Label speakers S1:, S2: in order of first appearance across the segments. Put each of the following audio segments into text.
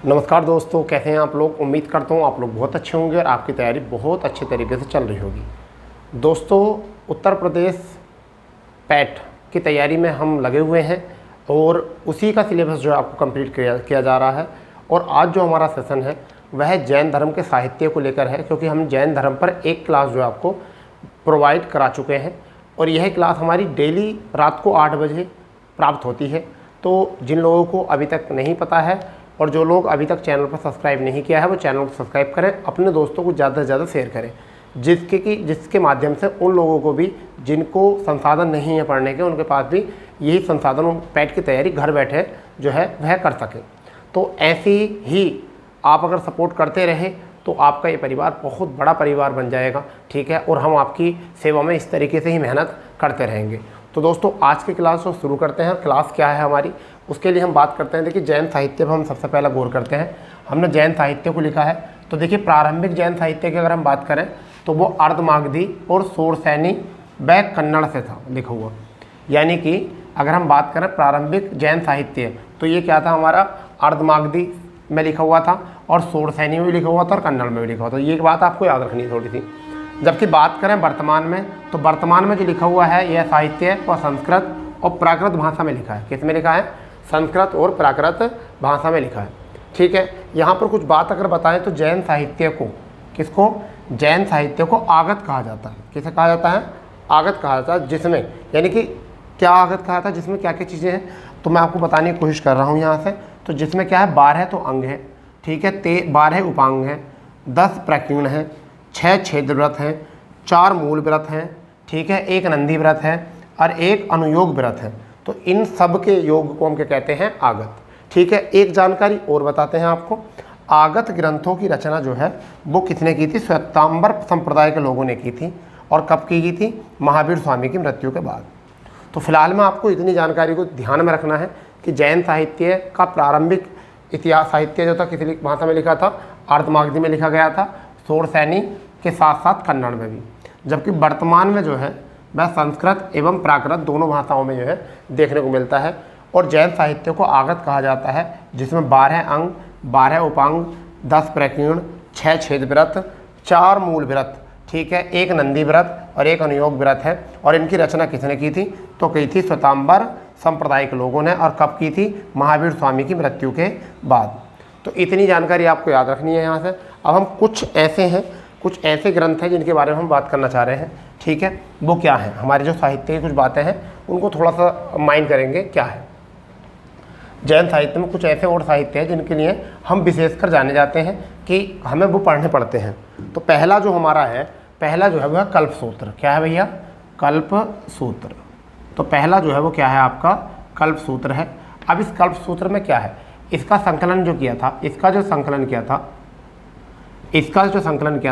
S1: नमस्कार दोस्तों, कैसे हैं आप लोग। उम्मीद करता हूँ आप लोग बहुत अच्छे होंगे और आपकी तैयारी बहुत अच्छे तरीके से चल रही होगी। दोस्तों, उत्तर प्रदेश पैट की तैयारी में हम लगे हुए हैं और उसी का सिलेबस जो है आपको कंप्लीट किया जा रहा है। और आज जो हमारा सेशन है वह जैन धर्म के साहित्य को लेकर है, क्योंकि हम जैन धर्म पर एक क्लास जो है आपको प्रोवाइड करा चुके हैं और यह क्लास हमारी डेली रात को 8 बजे प्राप्त होती है। तो जिन लोगों को अभी तक नहीं पता है और जो लोग अभी तक चैनल पर सब्सक्राइब नहीं किया है वो चैनल को सब्सक्राइब करें, अपने दोस्तों को ज़्यादा से ज़्यादा शेयर करें, जिसके माध्यम से उन लोगों को भी जिनको संसाधन नहीं है पढ़ने के, उनके पास भी यही संसाधन पैट की तैयारी घर बैठे जो है वह कर सकें। तो ऐसी ही आप अगर सपोर्ट करते रहें तो आपका ये परिवार बहुत बड़ा परिवार बन जाएगा, ठीक है। और हम आपकी सेवा में इस तरीके से ही मेहनत करते रहेंगे। तो दोस्तों, आज की क्लास को शुरू करते हैं। क्लास क्या है हमारी, उसके लिए हम बात करते हैं। देखिए, जैन साहित्य पर हम सबसे पहला गौर करते हैं। हमने जैन साहित्य को लिखा है, तो देखिए प्रारंभिक जैन साहित्य की अगर हम बात करें तो वो अर्धमागधी और शोरसैनी व कन्नड़ से था लिखा हुआ। यानी कि अगर हम बात करें प्रारंभिक जैन साहित्य, तो ये क्या था हमारा, अर्धमागधी में लिखा हुआ था और शोरसैनी में भी लिखा हुआ था और कन्नड़ में भी लिखा हुआ था। ये बात आपको याद रखनी है थोड़ी सी। जबकि बात करें वर्तमान में, तो वर्तमान में जो लिखा हुआ है यह साहित्य वह संस्कृत और प्राकृत भाषा में लिखा है। किस में लिखा है, संस्कृत और प्राकृत भाषा में लिखा है, ठीक है। यहाँ पर कुछ बात अगर बताएं तो जैन साहित्य को, किसको, जैन साहित्य को आगत कहा जाता है। किसे कहा जाता है, आगत कहा जाता है। जिसमें यानी कि क्या आगत कहा जाता है, जिसमें क्या क्या चीज़ें हैं, तो मैं आपको बताने की कोशिश कर रहा हूँ यहाँ से। तो जिसमें क्या है, 12 तो अंग है, ठीक है, 12 उपांग हैं, 10 प्रकीर्ण हैं, 6 छेद व्रत हैं, 4 मूल व्रत हैं, ठीक है, 1 नंदी व्रत है और 1 अनुयोग व्रत है। तो इन सब के योग को हम क्या कहते हैं, आगत, ठीक है। एक जानकारी और बताते हैं आपको, आगत ग्रंथों की रचना जो है वो किसने की थी, श्वेतांबर संप्रदाय के लोगों ने की थी। और कब की गई थी, महावीर स्वामी की मृत्यु के बाद। तो फिलहाल में आपको इतनी जानकारी को ध्यान में रखना है कि जैन साहित्य का प्रारंभिक इतिहास साहित्य जो था किसी भाषा में लिखा था, अर्धमागधी में लिखा गया था, शोरसैनी के साथ साथ कन्नड़ में भी। जबकि वर्तमान में जो है वह संस्कृत एवं प्राकृत दोनों भाषाओं में जो है देखने को मिलता है। और जैन साहित्य को आगत कहा जाता है, जिसमें 12 अंग, 12 उपांग, 10 प्रकीर्ण, 6 छेद व्रत, 4 मूल व्रत, ठीक है, 1 नंदी व्रत और 1 अनुयोग व्रत है। और इनकी रचना किसने की थी, तो की थी श्वेतांबर संप्रदाय के लोगों ने। और कब की थी, महावीर स्वामी की मृत्यु के बाद। तो इतनी जानकारी आपको याद रखनी है यहाँ से। अब हम कुछ ऐसे ग्रंथ हैं जिनके बारे में हम बात करना चाह रहे हैं, ठीक है। वो क्या है, हमारे जो साहित्य की कुछ बातें हैं उनको थोड़ा सा माइंड करेंगे क्या है। जैन साहित्य में कुछ ऐसे और साहित्य हैं जिनके लिए हम विशेषकर जाने जाते हैं कि हमें वो पढ़ने पड़ते हैं। तो पहला जो हमारा है, पहला जो है वह कल्पसूत्र। क्या है भैया, कल्पसूत्र। तो पहला जो है वो क्या है आपका, कल्पसूत्र है। अब इस कल्पसूत्र में क्या है, इसका संकलन जो किया था, इसका जो संकलन किया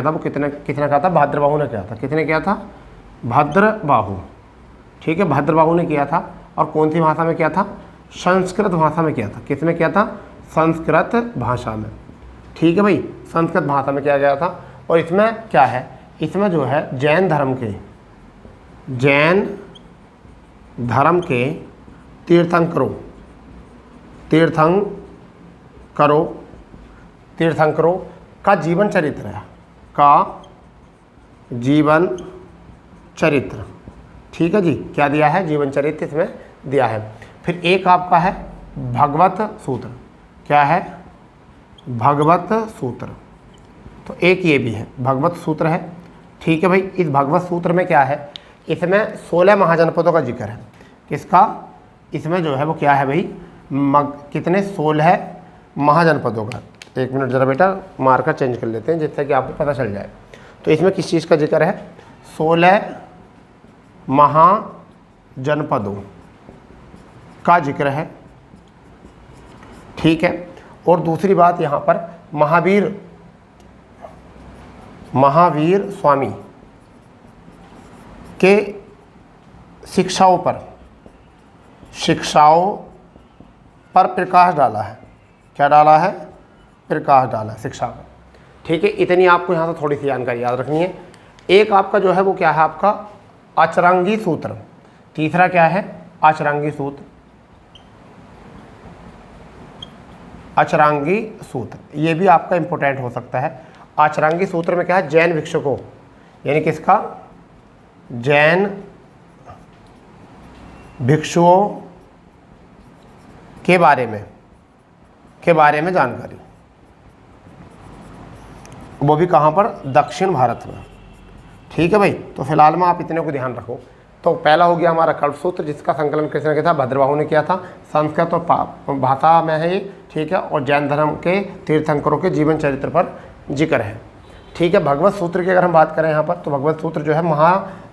S1: था वो किसने किया था, भद्रबाहु ने किया था। किसने किया था, भद्रबाहु, ठीक है, भद्रबाहु ने किया था। और कौन सी भाषा में किया था, संस्कृत भाषा में किया था। किस में किया था, संस्कृत भाषा में, ठीक है भाई, संस्कृत भाषा में किया गया था। और इसमें क्या है, इसमें जो है जैन धर्म के तीर्थंकरों का जीवन चरित्र, ठीक है जी, क्या दिया है, जीवन चरित्र इसमें दिया है। फिर एक आपका है भगवत सूत्र। क्या है, भगवत सूत्र। तो एक ये भी है, भगवत सूत्र है, ठीक है भाई। इस भगवत सूत्र में क्या है, इसमें 16 महाजनपदों का जिक्र है। किसका, इसमें जो है वो क्या है भाई, कितने, 16 महाजनपदों का। एक मिनट ज़रा बेटा मार्कर चेंज कर लेते हैं जिससे कि आपको पता चल जाए। तो इसमें किस चीज़ का जिक्र है, 16 महाजनपदों का जिक्र है, ठीक है। और दूसरी बात यहाँ पर महावीर स्वामी के शिक्षाओं पर प्रकाश डाला है। क्या डाला है, प्रकाश डाला है शिक्षा पर, ठीक है। इतनी आपको यहाँ से थोड़ी सी जानकारी याद रखनी है। एक आपका जो है वो क्या है, आपका अचरंगी सूत्र। तीसरा क्या है, अचरंगी सूत्र। अचरांगी सूत्र, ये भी आपका इंपॉर्टेंट हो सकता है। अचरांगी सूत्र में क्या है, जैन भिक्षुकों यानी किसका, जैन भिक्षुओं के बारे में जानकारी, वो भी कहाँ पर, दक्षिण भारत में। ठीक है भाई, तो फिलहाल में आप इतने को ध्यान रखो। तो पहला हो गया हमारा कल्पसूत्र, जिसका संकलन किसने किया था, भद्रबाहु ने किया था। संस्कृत और भाषा में है ये, ठीक है, और जैन धर्म के तीर्थंकरों के जीवन चरित्र पर जिक्र है। ठीक है, भगवत सूत्र की अगर हम बात करें यहाँ पर, तो भगवत सूत्र जो है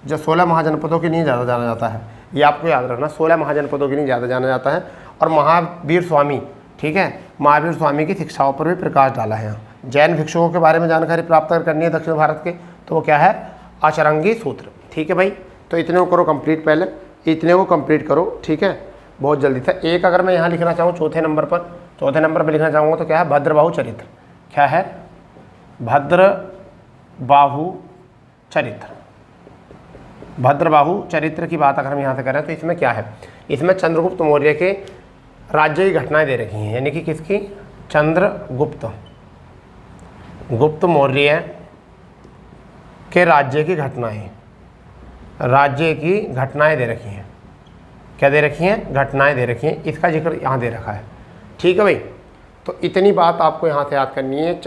S1: जो 16 महाजनपदों के लिए ज़्यादा जाना जाता है, ये आपको याद रखना, 16 महाजनपदों के लिए ज़्यादा जाना जाता है। और महावीर स्वामी, ठीक है, महावीर स्वामी की शिक्षाओं पर भी प्रकाश डाला है यहाँ। जैन भिक्षुओं के बारे में जानकारी प्राप्त करनी है दक्षिण भारत के, तो वो क्या है, अचरंगी सूत्र। ठीक है भाई, तो इतने को करो कंप्लीट, पहले इतने को कंप्लीट करो। ठीक है, बहुत जल्दी था। एक अगर मैं यहाँ लिखना चाहूँ चौथे नंबर पर लिखना चाहूँगा तो क्या है, भद्रबाहु चरित्र। क्या है, भद्रबाहु चरित्र। भद्रबाहु चरित्र की बात अगर हम यहाँ से करें तो इसमें क्या है, इसमें चंद्रगुप्त मौर्य के राज्य की घटनाएं दे रखी हैं, यानी कि किसकी, गुप्त मौर्य के राज्य की घटनाएं दे रखी हैं। क्या दे रखी हैं, घटनाएं दे रखी हैं, इसका जिक्र यहाँ दे रखा है। ठीक है भाई, तो इतनी बात आपको यहाँ से याद करनी है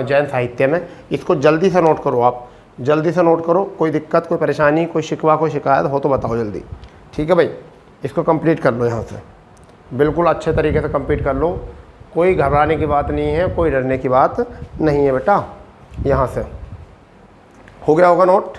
S1: जैन साहित्य में। इसको जल्दी से नोट करो, आप जल्दी से नोट करो। कोई दिक्कत, कोई परेशानी, कोई शिकवा, कोई शिकायत हो तो बताओ जल्दी। ठीक है भाई, इसको कंप्लीट कर लो यहाँ से, बिल्कुल अच्छे तरीके से कंप्लीट कर लो। कोई घबराने की बात नहीं है, कोई डरने की बात नहीं है बेटा। यहाँ से हो गया होगा नोट,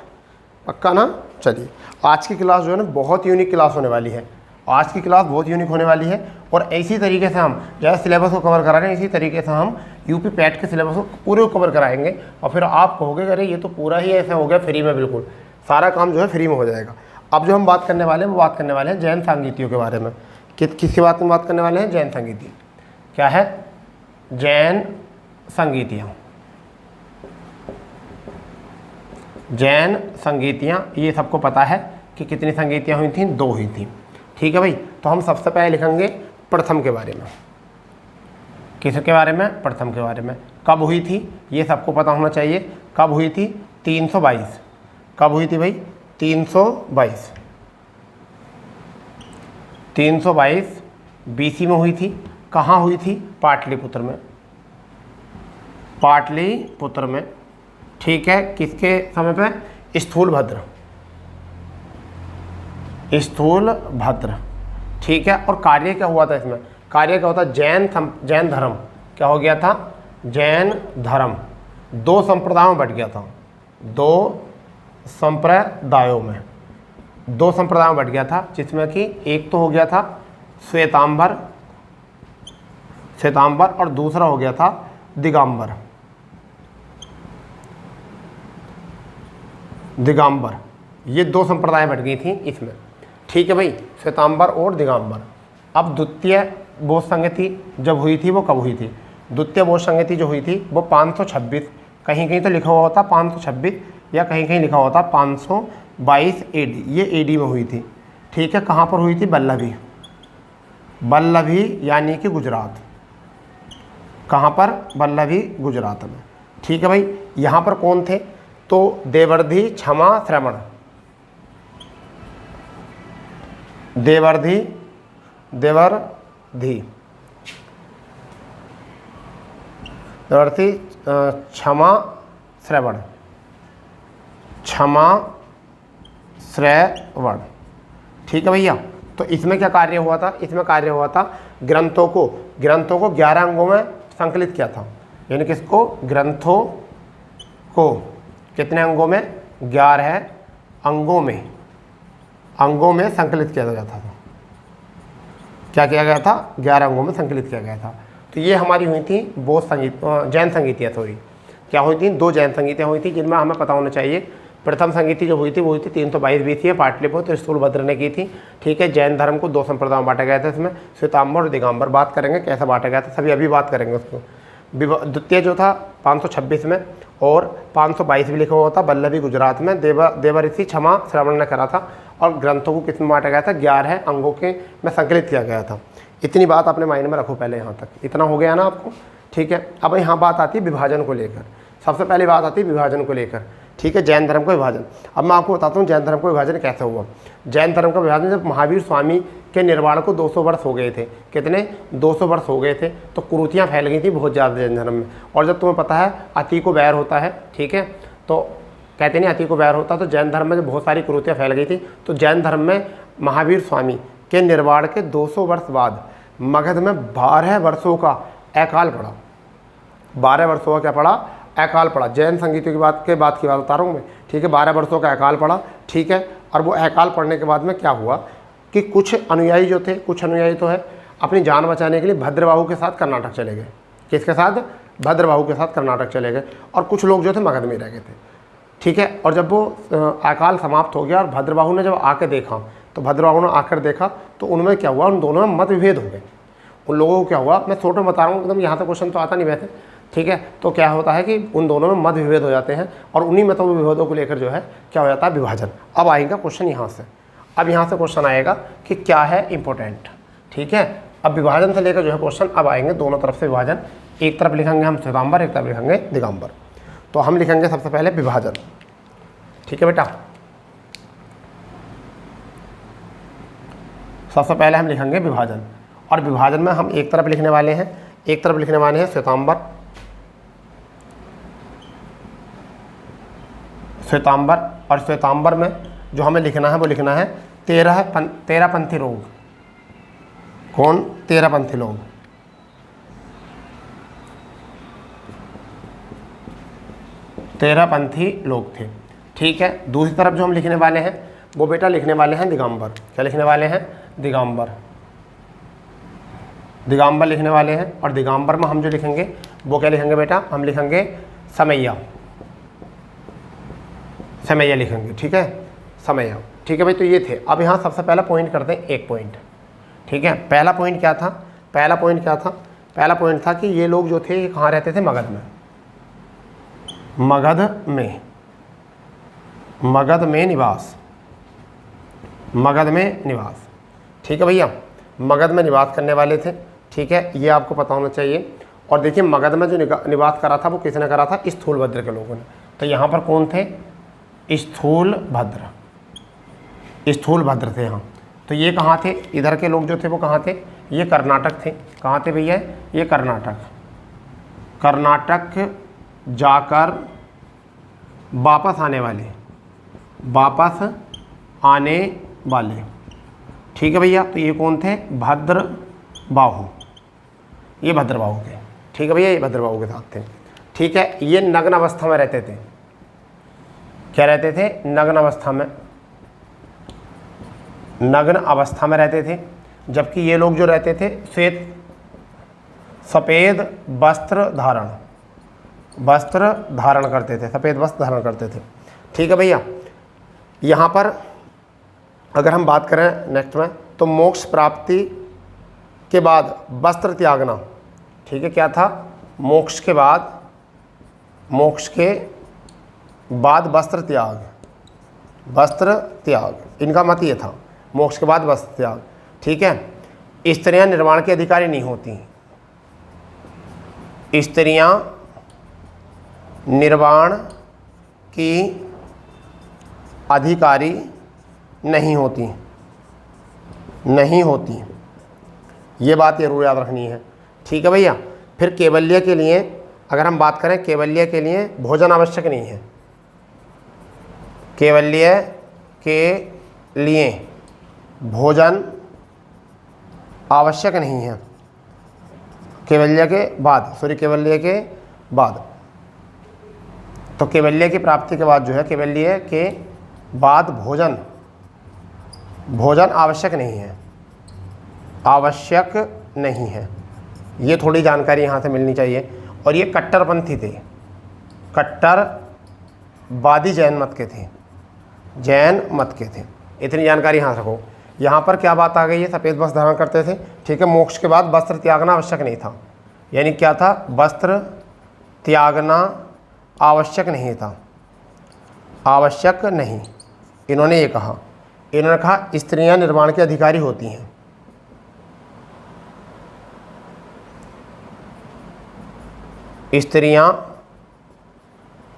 S1: पक्का ना। चलिए, आज की क्लास जो है ना बहुत यूनिक क्लास होने वाली है। आज की क्लास बहुत यूनिक होने वाली है, और इसी तरीके से हम जैसे सिलेबस को कवर करा रहे हैं, इसी तरीके से हम यूपी पैट के सिलेबस को पूरे को कवर कराएंगे। और फिर आप कहोगे अरे ये तो पूरा ही ऐसा हो गया फ्री में, बिल्कुल सारा काम जो है फ्री में हो जाएगा। अब जो हम बात करने वाले हैं वो बात करने वाले हैं जैन सांगीतियों के बारे में। किसकी बात में बात करने वाले हैं, जैन संगीति। क्या है, जैन संगीतियाँ। जैन संगीतियाँ, ये सबको पता है कि कितनी संगीतियाँ हुई थी, 2 हुई थी। ठीक है भाई, तो हम सबसे पहले लिखेंगे प्रथम के बारे में। किसके बारे में, प्रथम के बारे में। कब हुई थी ये सबको पता होना चाहिए। कब हुई थी, 322। कब हुई थी भाई, 322 BC में हुई थी। कहाँ हुई थी, पाटलिपुत्र में। पाटलिपुत्र में, ठीक है, किसके समय पे, स्थूलभद्र। ठीक है, और कार्य क्या हुआ था इसमें, कार्य क्या होता, जैन धर्म क्या हो गया था, जैन धर्म 2 संप्रदायों में बट गया था। 2 संप्रदायों में बट गया था, जिसमें कि एक तो हो गया था श्वेतांबर, और दूसरा हो गया था दिगंबर। ये 2 संप्रदाय बट गई थी इसमें। ठीक है भाई, श्वेतांबर और दिगंबर। अब द्वितीय बौद्ध संगति जब हुई थी वो कब हुई थी, द्वितीय बौद्ध संगति जो हुई थी वो 526, कहीं कहीं तो लिखा हुआ होता 526 या कहीं कहीं लिखा होता 522 AD, ये AD में हुई थी। ठीक है, कहाँ पर हुई थी, बल्लभी यानी कि गुजरात। कहाँ पर, बल्लभी गुजरात में। ठीक है भाई, यहाँ पर कौन थे, तो देवर्धि, क्षमा, श्रवण। देवर्धि, क्षमा, श्रवण। ठीक है भैया, तो इसमें क्या कार्य हुआ था, इसमें कार्य हुआ था ग्रंथों को 11 अंगों में संकलित किया था। यानी किसको, ग्रंथों को कितने अंगों में, 11 अंगों में संकलित किया गया था। क्या किया गया था, 11 अंगों में संकलित किया गया था। तो ये हमारी हुई थी जैन संगीतियाँ। सॉरी, क्या हुई थी, 2 जैन संगीतियाँ हुई थी, जिनमें हमें पता होना चाहिए। प्रथम संगीति जो हुई थी वो हुई थी 322 BC, पाटलिपुत्र स्थूलभद्र ने की थी। ठीक है, जैन धर्म को 2 संप्रदायों में बांटा गया था। इसमें श्वेतांबर और दिगंबर। बात करेंगे कैसा बांटा गया था, सभी अभी बात करेंगे उसको। द्वितीय जो था 526 में, और 522 भी लिखा हुआ था बल्लभी गुजरात में। देवर्षि क्षमा श्रवण ने करा था। और ग्रंथों को किस में बांटा गया था, 11 अंगों के में संकलित किया गया था। इतनी बात अपने माइंड में रखो पहले, यहाँ तक इतना हो गया ना आपको, ठीक है। अब यहाँ बात आती है विभाजन को लेकर, सबसे पहले बात आती है विभाजन को लेकर, ठीक है, जैन धर्म का विभाजन। अब मैं आपको बताता हूँ जैन धर्म का विभाजन कैसे हुआ। जैन धर्म का विभाजन जब महावीर स्वामी के निर्वाण को 200 वर्ष हो गए थे, कितने 200 वर्ष हो गए थे, तो कुरीतियाँ फैल गई थी बहुत ज़्यादा जैन धर्म में। और जब तुम्हें पता है अति को बैर होता है, ठीक है, तो कहते नहीं अति को बैर होता, तो जैन धर्म में जब बहुत सारी कुरीतियाँ फैल गई थी, तो जैन धर्म में महावीर स्वामी के निर्वाण के 200 वर्ष बाद मगध में 12 वर्षों का अकाल पड़ा। 12 वर्षों का क्या पड़ा? अकाल पड़ा। जैन संगीतों की बात बता रहा हूँ मैं, ठीक है। 12 वर्षों का अकाल पड़ा, ठीक है। और वो अकाल पड़ने के बाद में क्या हुआ कि कुछ अनुयायी जो थे, कुछ अनुयायी तो है, अपनी जान बचाने के लिए भद्रबाहु के साथ कर्नाटक चले गए। किसके साथ? भद्रबाहु के साथ कर्नाटक चले गए। और कुछ लोग जो थे मगध में रह गए थे, ठीक है। और जब वो अकाल समाप्त हो गया और भद्रबाहु ने जब आके देखा, तो भद्रबाहु ने आकर देखा तो उनमें क्या हुआ, उन दोनों में मत विभेद हो गए। उन लोगों को क्या हुआ, मैं छोटे बता रहा हूँ एकदम, यहाँ से क्वेश्चन तो आता नहीं वैसे, ठीक है। तो क्या होता है कि उन दोनों में मत विभेद हो जाते हैं और उन्हीं मत विभेदों को लेकर जो है क्या हो जाता है, विभाजन। अब आएगा क्वेश्चन यहाँ से, अब यहाँ से क्वेश्चन आएगा कि क्या है इंपॉर्टेंट, ठीक है। अब विभाजन से लेकर जो है क्वेश्चन अब आएंगे दोनों तरफ से विभाजन। एक तरफ लिखेंगे हम श्वेतांबर, एक तरफ लिखेंगे दिगंबर। तो हम लिखेंगे सबसे पहले विभाजन, ठीक है बेटा। सबसे पहले हम लिखेंगे विभाजन, और विभाजन में हम एक तरफ लिखने वाले हैं, एक तरफ लिखने वाले हैं श्वेतांबर, श्वेतांबर। और श्वेतांबर में जो हमें लिखना है वो लिखना है 13पंथी लोग। कौन? 13पंथी लोग। तेरहपंथी लोग थे, ठीक है। दूसरी तरफ जो हम लिखने वाले हैं वो बेटा लिखने वाले हैं दिगंबर। क्या लिखने वाले हैं? दिगंबर। दिगंबर लिखने वाले हैं। और दिगंबर में हम जो लिखेंगे वो क्या लिखेंगे बेटा? हम लिखेंगे समैया, समैया लिखेंगे, ठीक है, समैया, ठीक है भाई। तो ये थे। अब यहाँ सबसे पहला पॉइंट करते हैं, एक पॉइंट, ठीक है। पहला पॉइंट क्या था? पहला पॉइंट क्या था? पहला पॉइंट था कि ये लोग जो थे ये कहाँ रहते थे? मगध में। मगध में, मगध में निवास, मगध में निवास, ठीक है भैया। मगध में निवास करने वाले थे, ठीक है, ये आपको पता होना चाहिए। और देखिए मगध में जो निवास करा था वो किसने करा था? स्थूलभद्र के लोगों ने। तो यहाँ पर कौन थे? स्थूलभद्र, स्थूलभद्र थे यहाँ। तो ये कहाँ थे? इधर के लोग जो थे वो कहाँ थे? ये कर्नाटक थे। कहाँ थे भैया? ये कर्नाटक। कर्नाटक जाकर वापस आने वाले, वापस आने वाले, ठीक है भैया। तो ये कौन थे? भद्रबाहु, ये भद्रबाहु थे, ठीक है भैया, ये भद्रबाहु के साथ थे, ठीक है। ये नग्न अवस्था में रहते थे। क्या रहते थे? नग्न अवस्था में, नग्न अवस्था में रहते थे। जबकि ये लोग जो रहते थे श्वेत सफ़ेद वस्त्र धारण करते थे, सफ़ेद वस्त्र धारण करते थे, ठीक है भैया। यहाँ पर अगर हम बात करें नेक्स्ट में, तो मोक्ष प्राप्ति के बाद वस्त्र त्यागना, ठीक है। क्या था? मोक्ष के बाद वस्त्र त्याग, वस्त्र त्याग, इनका मत ये था, मोक्ष के बाद वस्त्र त्याग, ठीक है। स्त्रियां निर्वाण की अधिकारी नहीं होती, स्त्रियां निर्वाण की अधिकारी नहीं होती, नहीं होती, ये बात जरूर याद रखनी है, ठीक है भैया। फिर केवल्य के लिए अगर हम बात करें, केवल्य के लिए भोजन आवश्यक नहीं है, केवल्य के लिए भोजन आवश्यक नहीं है, केवल्य के बाद, केवल्य के बाद। तो केवल्य की प्राप्ति के बाद जो है, केवल्य के बाद भोजन आवश्यक नहीं है, आवश्यक नहीं है, ये थोड़ी जानकारी यहाँ से मिलनी चाहिए। और ये कट्टरपंथी थे, कट्टरवादी जैन मत के थे, जैन मत के थे, इतनी जानकारी यहाँ रखो। यहाँ पर क्या बात आ गई है? सफ़ेद वस्त्र धारण करते थे, ठीक है। मोक्ष के बाद वस्त्र त्यागना आवश्यक नहीं था, यानी क्या था? वस्त्र त्यागना आवश्यक नहीं था, आवश्यक नहीं, इन्होंने ये कहा। इन्होंने कहा स्त्रियां निर्वाण के अधिकारी होती हैं, स्त्रियां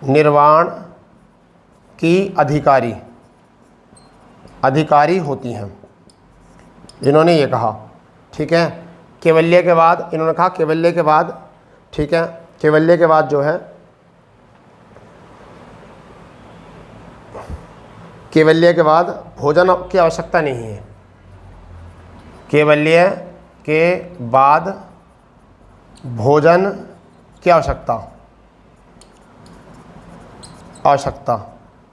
S1: निर्वाण की अधिकारी होती हैं, इन्होंने ये कहा। ठीक है, कैवल्य के बाद इन्होंने कहा, कैवल्य के बाद, ठीक है, कैवल्य के बाद जो है, कैवल्य के बाद भोजन की आवश्यकता नहीं है। कैवल्य के बाद भोजन की आवश्यकता,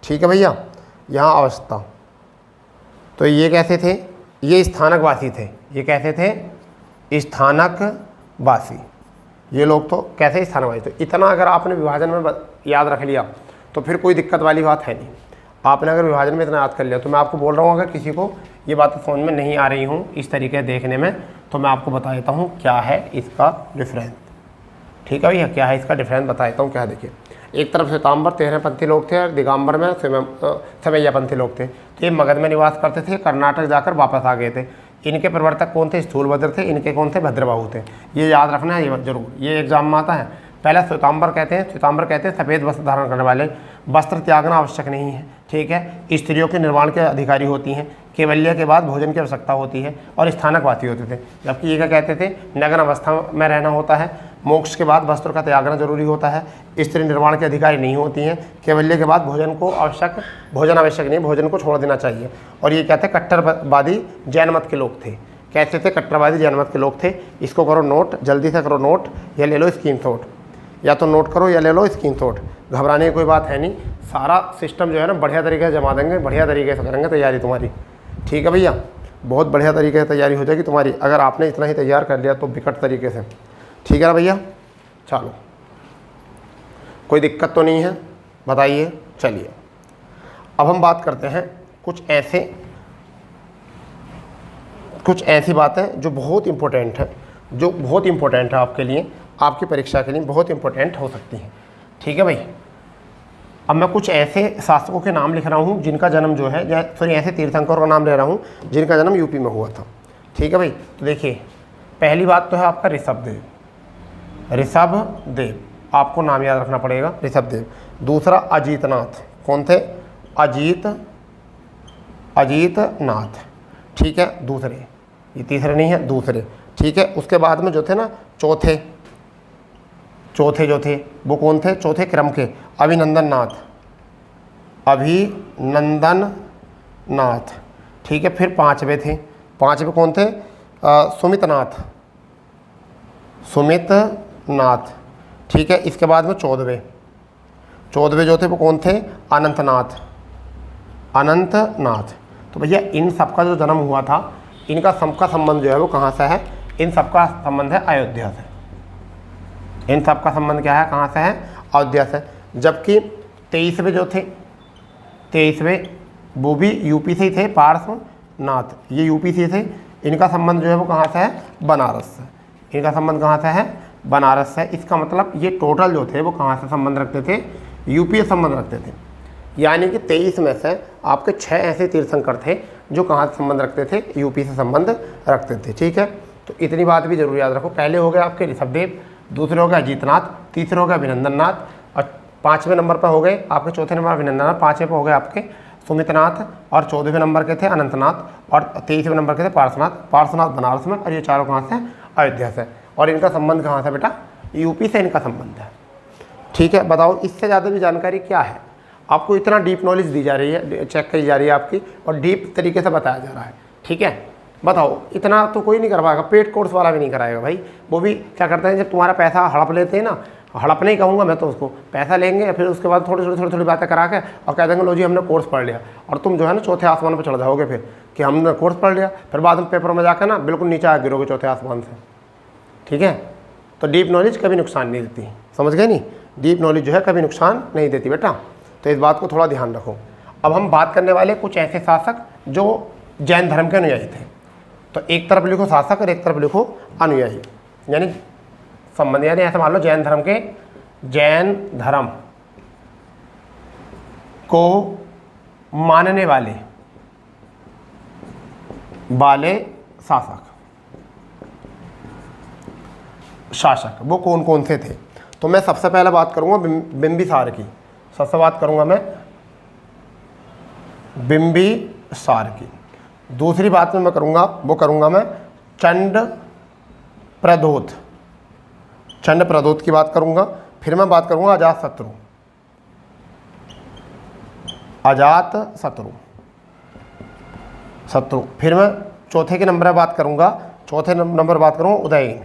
S1: ठीक है भैया, यहाँ आवश्यकता। तो ये कैसे थे? ये स्थानकवासी थे। ये कैसे थे? स्थानकवासी। ये लोग तो कैसे स्थानकवासी थे। इतना अगर आपने विभाजन में याद रख लिया तो फिर कोई दिक्कत वाली बात है नहीं। आपने अगर विभाजन में इतना याद कर लिया, तो मैं आपको बोल रहा हूँ, अगर किसी को ये बातें समझ में नहीं आ रही हूँ इस तरीके देखने में, तो मैं आपको बता देता हूँ क्या है इसका डिफरेंस। ठीक है भैया, क्या है इसका डिफरेंस बता देता हूँ। क्या देखिए, एक तरफ श्वेतांबर 13पंथी लोग थे और दिगंबर में सवैयापंथी लोग थे। तो ये मगध में निवास करते थे, कर्नाटक जाकर वापस आ गए थे। इनके प्रवर्तक कौन थे? स्थूलभद्र थे। इनके कौन थे? भद्रबाहु थे। ये याद रखना है, ये जरूर, ये एग्जाम में आता है। पहला श्वेतांबर कहते हैं सफ़ेद वस्त्र धारण करने वाले, वस्त्र त्यागना आवश्यक नहीं है। ठीक है, स्त्रियों के निर्वाण के अधिकारी होती हैं, कैवल्य के बाद भोजन की आवश्यकता होती है, और स्थानकवासी होते थे। जबकि ये क्या कहते थे? नग्न अवस्था में रहना होता है, मोक्ष के बाद वस्त्र का त्यागना जरूरी होता है, स्त्री निर्वाण के अधिकारी नहीं होती हैं, कैवल्य के बाद भोजन आवश्यक नहीं, भोजन को छोड़ देना चाहिए। और ये कहते हैं कट्टरवादी जैन मत के लोग थे। कैसे थे? कट्टरवादी जैन मत के लोग थे। इसको करो नोट, जल्दी से करो नोट, या ले लो स्क्रीनशॉट, या तो नोट करो या ले लो स्क्रीनशॉट। घबराने की कोई बात है नहीं, सारा सिस्टम जो है ना बढ़िया तरीके से जमा देंगे, बढ़िया तरीके से करेंगे तैयारी तुम्हारी। ठीक है भैया, बहुत बढ़िया तरीके से तैयारी हो जाएगी तुम्हारी, अगर आपने इतना ही तैयार कर लिया तो विकट तरीके से। ठीक है ना भैया, चलो कोई दिक्कत तो नहीं है, बताइए। चलिए अब हम बात करते हैं कुछ ऐसी बातें जो बहुत इम्पोर्टेंट है आपके लिए, आपकी परीक्षा के लिए बहुत इम्पोर्टेंट हो सकती हैं। ठीक है भाई, अब मैं कुछ ऐसे शासकों के नाम लिख रहा हूँ जिनका जन्म जो है, ऐसे तीर्थंकरों का नाम ले रहा हूँ जिनका जन्म यूपी में हुआ था। ठीक है भाई, तो देखिए पहली बात तो है आपका ऋषभदेव, आपको नाम याद रखना पड़ेगा, ऋषभदेव। दूसरा अजीतनाथ, कौन थे? अजीतनाथ। ठीक है, दूसरे, ये तीसरे नहीं है, दूसरे। ठीक है, उसके बाद में जो थे ना चौथे जो थे वो कौन थे? चौथे क्रम के अभिनंदन नाथ। ठीक है, फिर पांचवे कौन थे? सुमित नाथ। ठीक है, इसके बाद में चौदहवें जो थे वो कौन थे? अनंतनाथ। तो भैया इन सबका जो जन्म हुआ था, इनका सबका संबंध जो है वो कहाँ से है? इन सबका संबंध है अयोध्या से। इन सबका संबंध क्या है? कहाँ से है? अयोध्या से। जबकि 23वें जो थे, 23वें वो भी यूपी से ही थे, पार्श्वनाथ, ये यूपी से थे। इनका संबंध जो है वो कहाँ से है? बनारस से। इनका संबंध कहाँ से है? बनारस से। इसका मतलब ये टोटल जो थे वो कहाँ से संबंध रखते थे? यूपी से संबंध रखते थे। यानी कि 23 में से आपके 6 ऐसे तीर्थंकर थे जो कहाँ से संबंध रखते थे? यूपी से संबंध रखते थे। ठीक है, तो इतनी बात भी जरूर याद रखो। पहले हो गए आपके ऋषभदेव, दूसरे हो गए अजीतनाथ, तीसरे हो गए अभिनंदन नाथ, और 5वें नंबर पर हो गए आपके, चौथे नंबर अभिनंदन नाथ, 5वें पर हो गए आपके सुमितनाथ, और 14वें नंबर के थे अनंतनाथ, और 23वें नंबर के थे पार्श्वनाथ बनारस में, और ये चारों कहाँ से? अयोध्या से। और इनका संबंध कहाँ से बेटा? यूपी से इनका संबंध है। ठीक है, बताओ इससे ज़्यादा भी जानकारी क्या है? आपको इतना डीप नॉलेज दी जा रही है, चेक करी जा रही है आपकी, और डीप तरीके से बताया जा रहा है। ठीक है, बताओ इतना तो कोई नहीं कर पाएगा, पेड कोर्स वाला भी नहीं कराएगा भाई। वो भी क्या करते हैं, जब तुम्हारा पैसा हड़प लेते हैं ना, हड़प नहीं कहूँगा मैं तो उसको, पैसा लेंगे, फिर उसके बाद थोड़ी बातें करा के और कह देंगे लो जी हमने कोर्स पढ़ लिया, और तुम जो है ना चौथे आसमान पर चढ़ जाओगे फिर कि हमने कोर्स पढ़ लिया, फिर बाद में पेपर में जाकर ना बिल्कुल नीचे आ गिरोगे चौथे आसमान से। ठीक है, तो डीप नॉलेज कभी नुकसान नहीं देती, समझ गए नहीं? डीप नॉलेज जो है कभी नुकसान नहीं देती बेटा, तो इस बात को थोड़ा ध्यान रखो। अब हम बात करने वाले कुछ ऐसे शासक जो जैन धर्म के अनुयायी थे। तो एक तरफ लिखो शासक और एक तरफ लिखो अनुयायी, यानी संबंध, यानी ऐसा मान लो जैन धर्म को मानने वाले शासक वो कौन कौन से थे? तो मैं सबसे पहले बात करूँगा बिंबिसार की, सबसे बात करूँगा मैं बिंबिसार की। दूसरी बात में मैं करूँगा वो करूँगा मैं चंड प्रदोत, चंड प्रदोत की बात करूँगा। फिर मैं बात करूँगा अजातशत्रु, अजातशत्रु शत्रु। फिर मैं चौथे के नंबर पर बात करूँगा, चौथे नंबर बात करूँगा उदयन,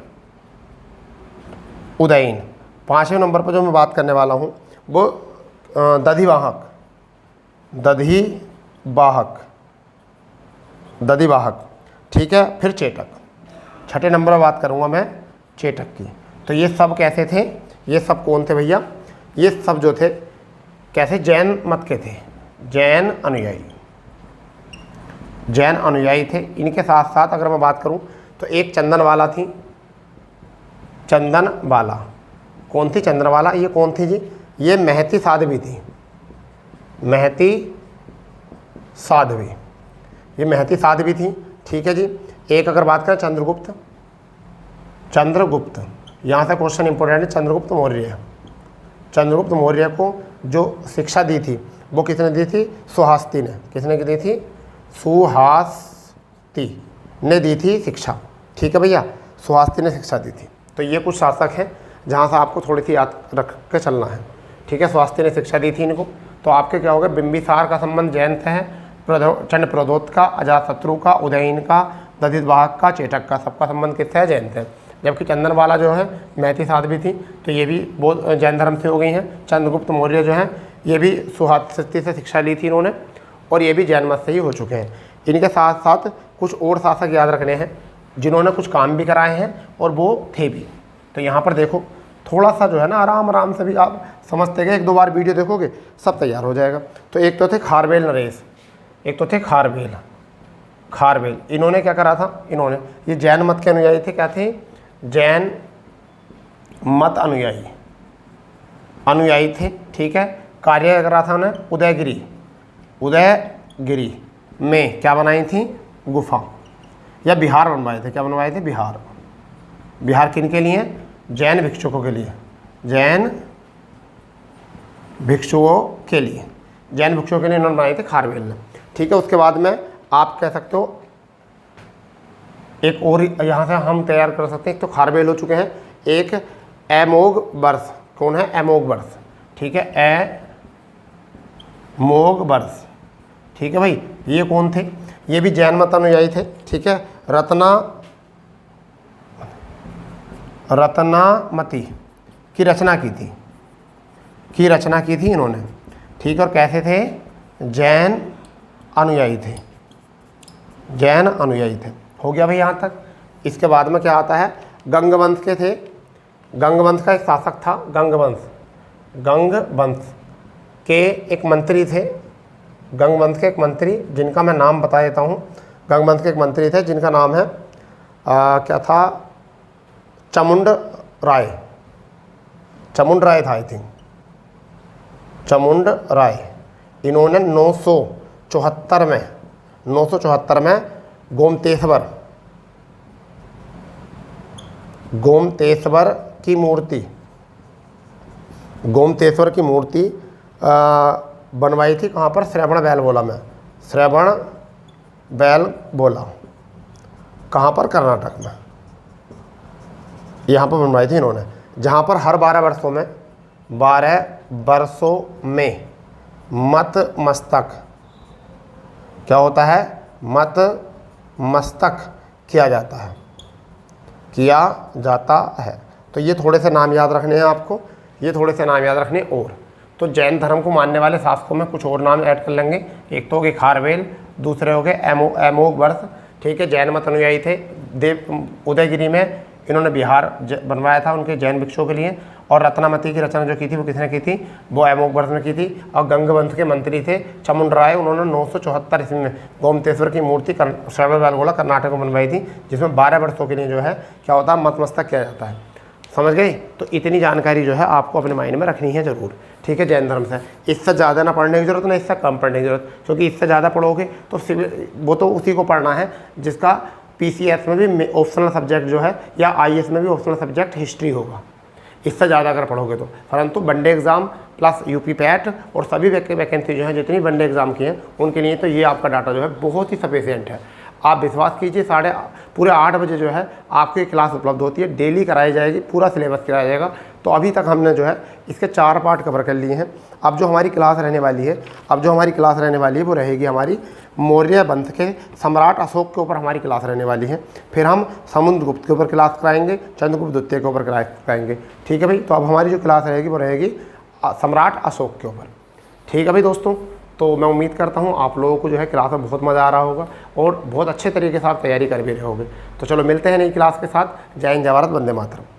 S1: उदयन। पाँचवें नंबर पर जो मैं बात करने वाला हूँ वो दधिवाहक, दधिवाहक, दधिवाहक, ठीक है। फिर चेटक, छठे नंबर पर बात करूँगा मैं चेटक की। तो ये सब कैसे थे, ये सब कौन थे भैया, ये सब जो थे कैसे जैन मत के थे, जैन अनुयायी, जैन अनुयायी थे। इनके साथ साथ अगर मैं बात करूं तो एक चंदनवाला थी, चंदनवाला कौन थी, चंदनवाला ये कौन थी जी, ये महती साध्वी थी, महती साध्वी, ये महती साध्वी थी, ठीक है जी। एक अगर बात करें चंद्रगुप्त, चंद्रगुप्त, यहाँ से क्वेश्चन इंपॉर्टेंट है, चंद्रगुप्त मौर्य, चंद्रगुप्त मौर्य को जो शिक्षा दी थी वो किसने दी थी, सुहास्ती ने, किसने दी थी, सुहास्ती ने दी थी शिक्षा, ठीक है भैया, सुहास्ती ने शिक्षा दी थी। तो ये कुछ शासक हैं जहाँ से आपको थोड़ी सी याद रख के चलना है, ठीक है। सुहास्ती ने शिक्षा दी थी इनको। तो आपके क्या हो गया, बिंबिसार का संबंध जैन से है, चंड प्रदोत का, अजातशत्रु का, उदयन का, दधिवाहक का, चेटक का, सबका संबंध किससे है, जैन से। जबकि चंदनवाला जो है महती साध्वी थी, तो ये भी बहुत जैन धर्म से हो गई हैं। चंद्रगुप्त मौर्य जो हैं ये भी सुहास्ती से शिक्षा ली थी इन्होंने, और ये भी जैन मत से ही हो चुके हैं। इनके साथ साथ कुछ और शासक याद रखने हैं जिन्होंने कुछ काम भी कराए हैं और वो थे भी। तो यहाँ पर देखो थोड़ा सा जो है ना आराम आराम से भी आप समझते गए, एक दो बार वीडियो देखोगे सब तैयार हो जाएगा। तो एक तो थे खारवेल नरेश, एक तो थे खारवेल, खारवेल इन्होंने क्या करा था, इन्होंने ये जैन मत के अनुयायी थे, क्या थे, जैन मत अनुयायी, अनुयायी थे, ठीक है। कार्य करा था उन्हें उदयगिरी, उदयगिरी में क्या बनाई थी, गुफा या विहार बनवाए थे, क्या बनवाए थे, विहार। विहार किन के लिए, जैन भिक्षुकों के लिए, जैन भिक्षुओं के लिए, जैन भिक्षुओं के लिए इन्होंने बनाए थे खारवेल ने, ठीक है। उसके बाद में आप कह सकते हो एक और यहाँ से हम तैयार कर सकते हैं, एक तो खारवेल हो चुके हैं, एक एमोग बर्स, कौन है, एमोग बर्स, ठीक है, एमोग बर्स, ठीक है भाई। ये कौन थे, ये भी जैन मत अनुयायी थे, ठीक है। रत्नामती की रचना की थी, की रचना की थी इन्होंने, ठीक है। और कैसे थे, जैन अनुयायी थे, जैन अनुयायी थे, हो गया भाई यहाँ तक। इसके बाद में क्या आता है, गंगवंश के थे, गंगवंश का एक शासक था, गंगवंश, गंगवंश के एक मंत्री थे, गंगवंश के एक मंत्री जिनका मैं नाम बता देता हूँ। गंगवंश के एक मंत्री थे जिनका नाम है क्या था, चामुंड राय, चामुंड राय था आई थिंक, चामुंड राय। इन्होंने 974 में, 974 में गोमतेश्वर, गोमतेश्वर की मूर्ति, गोमतेश्वर की मूर्ति बनवाई थी, कहाँ पर, श्रवण बेलगोला में, श्रवण बेलगोला, कहाँ पर, कर्नाटक में, यहाँ पर बनवाई थी इन्होंने। जहाँ पर हर 12 वर्षों में, 12 वर्षों में मत मस्तक क्या होता है, मत मस्तक किया जाता है, किया जाता है। तो ये थोड़े से नाम याद रखने हैं आपको, ये थोड़े से नाम याद रखने। और तो जैन धर्म को मानने वाले शासकों में कुछ और नाम ऐड कर लेंगे, एक तो हो गए खारवेल, दूसरे हो गए एमोग बर्स, ठीक है, जैन मत अनुयायी थे। देव उदयगिरी में इन्होंने विहार बनवाया था उनके जैन भिक्षुओं के लिए। और रत्नामती की रचना जो की थी वो किसने की थी, वो एमोग बर्स ने की थी। और गंगवंश के मंत्री थे चामुंड राय, उन्होंने 974 ईस्वी में गोमतेश्वर की मूर्ति श्रवण बेलगोला कर्नाटक में बनवाई थी, जिसमें 12 वर्षों के लिए जो है क्या होता है, मतमस्तक किया जाता है। समझ गए। तो इतनी जानकारी जो है आपको अपने माइंड में रखनी है ज़रूर, ठीक है, जैन धर्म से। इससे ज़्यादा ना पढ़ने की ज़रूरत, ना इससे कम पढ़ने की ज़रूरत, क्योंकि इससे ज़्यादा पढ़ोगे तो वो तो उसी को पढ़ना है जिसका पीसीएस में भी ऑप्शनल सब्जेक्ट जो है, या आईएएस में भी ऑप्शनल सब्जेक्ट हिस्ट्री होगा। इससे ज़्यादा अगर पढ़ोगे तो। परंतु one day exam plus UP PAT और सभी वैकेंसी जो है जितनी वनडे एग्ज़ाम की हैं उनके लिए तो ये आपका डाटा जो है बहुत ही सफिशिएंट है। आप विश्वास कीजिए पूरे 8 बजे जो है आपको ये क्लास उपलब्ध होती है, डेली कराई जाएगी, पूरा सिलेबस कराया जाएगा। तो अभी तक हमने जो है इसके 4 पार्ट कवर कर लिए हैं। अब जो हमारी क्लास रहने वाली है वो रहेगी हमारी मौर्य वंश के सम्राट अशोक के ऊपर हमारी क्लास रहने वाली है। फिर हम समुद्रगुप्त के ऊपर क्लास कराएंगे, चंद्रगुप्त द्वितीय के ऊपर क्लास कराएंगे। ठीक है भाई, तो अब हमारी जो क्लास रहेगी वो रहेगी सम्राट अशोक के ऊपर। ठीक है भाई दोस्तों, तो मैं उम्मीद करता हूँ आप लोगों को जो है क्लास में बहुत मज़ा आ रहा होगा और बहुत अच्छे तरीके से आप तैयारी कर भी रहे होगे। तो चलो मिलते हैं नई क्लास के साथ। जय हिंद, जय भारत, वंदे मातरम।